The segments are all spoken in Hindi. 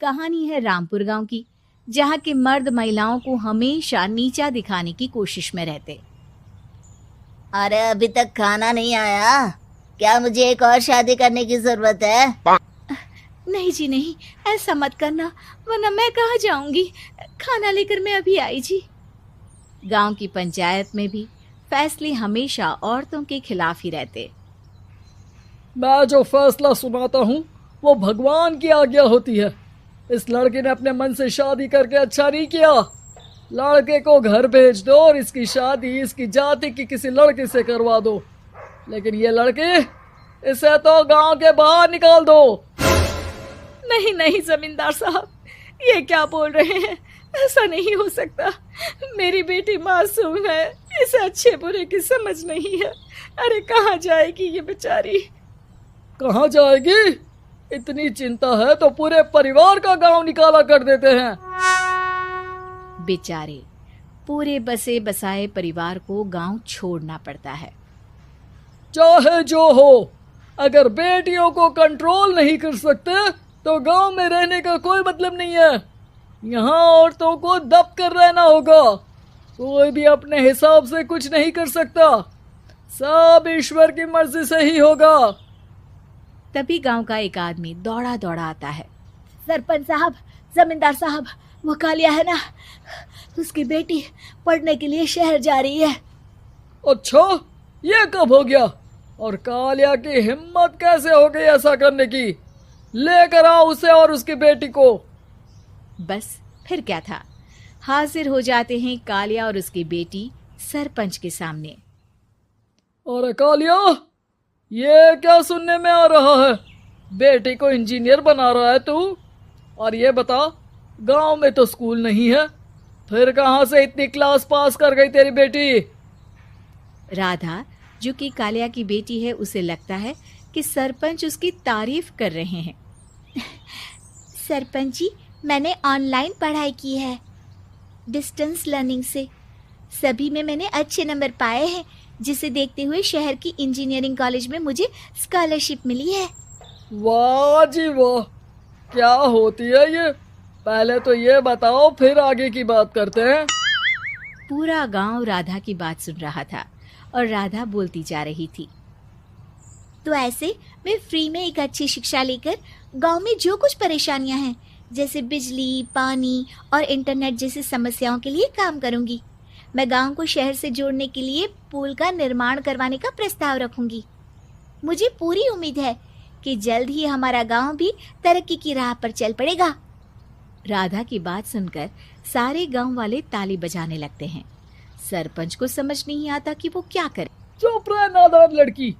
कहानी है रामपुर गांव की, जहां के मर्द महिलाओं को हमेशा नीचा दिखाने की कोशिश में रहते। अरे अभी तक खाना नहीं आया, क्या मुझे एक और शादी करने की जरूरत है? नहीं जी नहीं, ऐसा मत करना, वरना मैं कहाँ जाऊंगी। खाना लेकर मैं अभी आई जी। गांव की पंचायत में भी फैसले हमेशा औरतों के खिलाफ ही रहते। मैं जो फैसला सुनाता हूँ वो भगवान की आज्ञा होती है। इस लड़के ने अपने मन से शादी करके अच्छा नहीं किया। लड़के को घर भेज दो और इसकी शादी इसकी जाति की किसी लड़के से करवा दो, लेकिन ये लड़की, इसे तो गांव के बाहर निकाल दो। नहीं नहीं जमींदार साहब, ये क्या बोल रहे हैं? ऐसा नहीं हो सकता। मेरी बेटी मासूम है, इसे अच्छे बुरे की समझ नहीं है। अरे कहाँ जाएगी ये बेचारी? कहाँ जाएगी? इतनी चिंता है तो पूरे परिवार का गांव निकाला कर देते हैं। बेचारे पूरे बसे बसाए परिवार को गांव छोड़ना पड़ता है। चाहे जो हो, अगर बेटियों को कंट्रोल नहीं कर सकते तो गांव में रहने का कोई मतलब नहीं है। यहाँ औरतों को दब कर रहना होगा। कोई भी अपने हिसाब से कुछ नहीं कर सकता, सब ईश्वर की मर्जी से ही होगा। तभी गांव का एक आदमी दौड़ा दौड़ा आता है। सरपंच साहब, जमींदार साहब, वो कालिया है ना, उसकी बेटी पढ़ने के लिए शहर जा रही है। अच्छा, ये कब हो गया? और कालिया की हिम्मत कैसे हो गई ऐसा करने की? लेकर आओ उसे और उसकी बेटी को। बस फिर क्या था, हाजिर हो जाते हैं कालिया और उसकी बेटी सरपंच के सामने। और कालिया, ये क्या सुनने में आ रहा है? बेटी को इंजीनियर बना रहा है तू? और ये बता, गांव में तो स्कूल नहीं है, फिर कहां से इतनी क्लास पास कर गई तेरी बेटी? राधा, जो कि कालिया की बेटी है, उसे लगता है कि सरपंच उसकी तारीफ कर रहे हैं। सरपंच जी, मैंने ऑनलाइन पढ़ाई की है, डिस्टेंस लर्निंग से। सभी में मैंने अच्छे नंबर पाए हैं, जिसे देखते हुए शहर की इंजीनियरिंग कॉलेज में मुझे स्कॉलरशिप मिली है। वाह जी वाह, क्या होती है ये? पहले तो ये बताओ, फिर आगे की बात करते हैं। पूरा गांव राधा की बात सुन रहा था और राधा बोलती जा रही थी। तो ऐसे मैं फ्री में एक अच्छी शिक्षा लेकर गांव में जो कुछ परेशानियां हैं, जैसे बिजली, पानी और इंटरनेट जैसी समस्याओं के लिए काम करूंगी। मैं गांव को शहर से जोड़ने के लिए पुल का निर्माण करवाने का प्रस्ताव रखूंगी। मुझे पूरी उम्मीद है कि जल्द ही हमारा गांव भी तरक्की की राह पर चल पड़ेगा। राधा की बात सुनकर सारे गांव वाले ताली बजाने लगते हैं। सरपंच को समझ नहीं आता कि वो क्या करे। चुप रह नादान लड़की,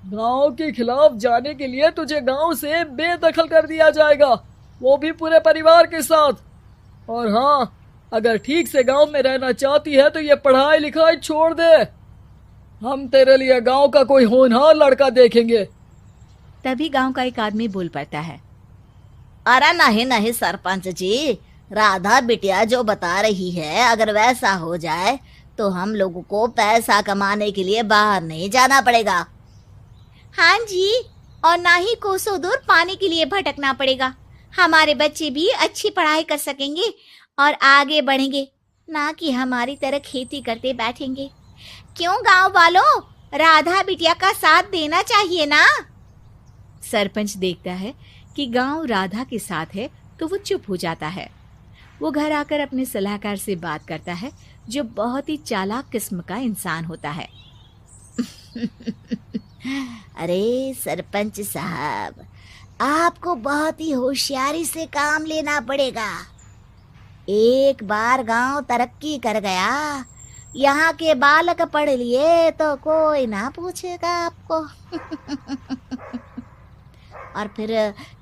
गांव के खिलाफ जाने के लिए तुझे गांव से बेदखल कर दिया जाएगा, वो भी पूरे परिवार के साथ। और हाँ, अगर ठीक से गांव में रहना चाहती है तो ये पढ़ाई लिखाई छोड़ दे। हम तेरे लिए गांव का कोई होनहार लड़का देखेंगे। तभी गांव का एक आदमी बोल पड़ता है। अरे नहीं नहीं सरपंच जी, राधा बिटिया जो बता रही है, अगर वैसा हो जाए तो हम लोगों को पैसा कमाने के लिए बाहर नहीं जाना पड़ेगा। हाँ जी, और ना ही कोसों दूर पानी के लिए भटकना पड़ेगा। हमारे बच्चे भी अच्छी पढ़ाई कर सकेंगे और आगे बढ़ेंगे, ना कि हमारी तरह खेती करते बैठेंगे। क्यों गांव वालों, राधा बिटिया का साथ देना चाहिए ना। सरपंच देखता है कि गांव राधा के साथ है तो वो चुप हो जाता है। वो घर आकर अपने सलाहकार से बात करता है, जो बहुत ही चालाक किस्म का इंसान होता है। अरे सरपंच साहब, आपको बहुत ही होशियारी से काम लेना पड़ेगा। एक बार गांव तरक्की कर गया, यहाँ के बालक पढ़ लिए तो कोई ना पूछेगा आपको। और फिर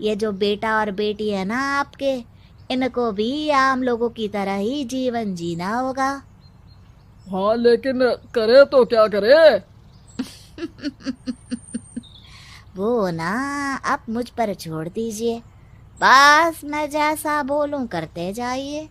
ये जो बेटा और बेटी है ना आपके, इनको भी आम लोगों की तरह ही जीवन जीना होगा। हाँ, लेकिन करे तो क्या करे? वो ना आप मुझ पर छोड़ दीजिए, बस मैं जैसा बोलूं करते जाइए।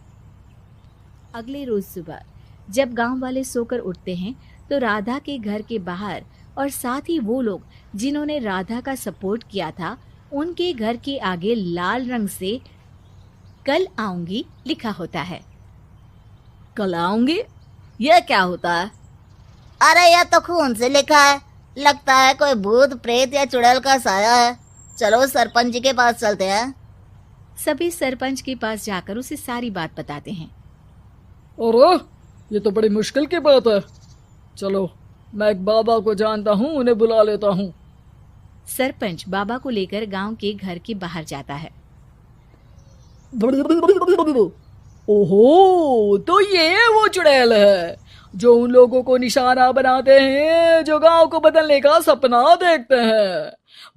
अगले रोज सुबह जब गांव वाले सोकर उठते हैं तो राधा के घर के बाहर और साथ ही वो लोग जिन्होंने राधा का सपोर्ट किया था, उनके घर के आगे लाल रंग से कल आऊंगी लिखा होता है। कल आऊंगी, यह क्या होता है? अरे यह तो खून से लिखा है, लगता है कोई भूत प्रेत या चुड़ैल का साया है। चलो सरपंच जी के पास चलते हैं। सभी सरपंच के पास जाकर उसे सारी बात बताते हैं। अरे ये तो बड़ी मुश्किल की बात है। चलो मैं एक बाबा को जानता हूँ, उन्हें बुला लेता हूँ। सरपंच बाबा को लेकर गांव के घर के बाहर जाता है। ओहो, तो ये वो चुड़ैल है जो उन लोगों को निशाना बनाते हैं जो गांव को बदलने का सपना देखते हैं।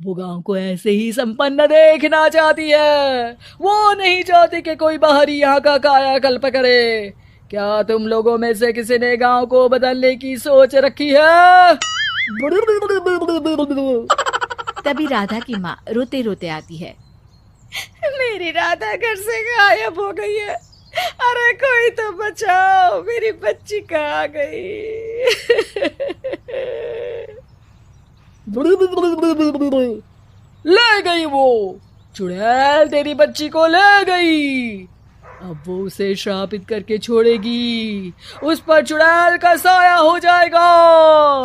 वो गांव को ऐसे ही संपन्न देखना चाहती है। वो नहीं चाहती कि कोई बाहरी यहाँ का कायाकल्प करे। क्या तुम लोगों में से किसी ने गांव को बदलने की सोच रखी है? तभी राधा की माँ रोते रोते आती है। मेरी राधा घर से गायब हो गई है। अरे कोई तो बचाओ, मेरी बच्ची कहाँ गई? ले गई वो चुड़ैल, तेरी बच्ची को ले गई। अब वो उसे श्रापित करके छोड़ेगी, उस पर चुड़ैल का साया हो जाएगा।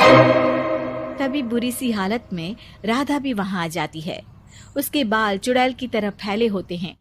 तभी बुरी सी हालत में राधा भी वहां आ जाती है। उसके बाल चुड़ैल की तरफ फैले होते हैं।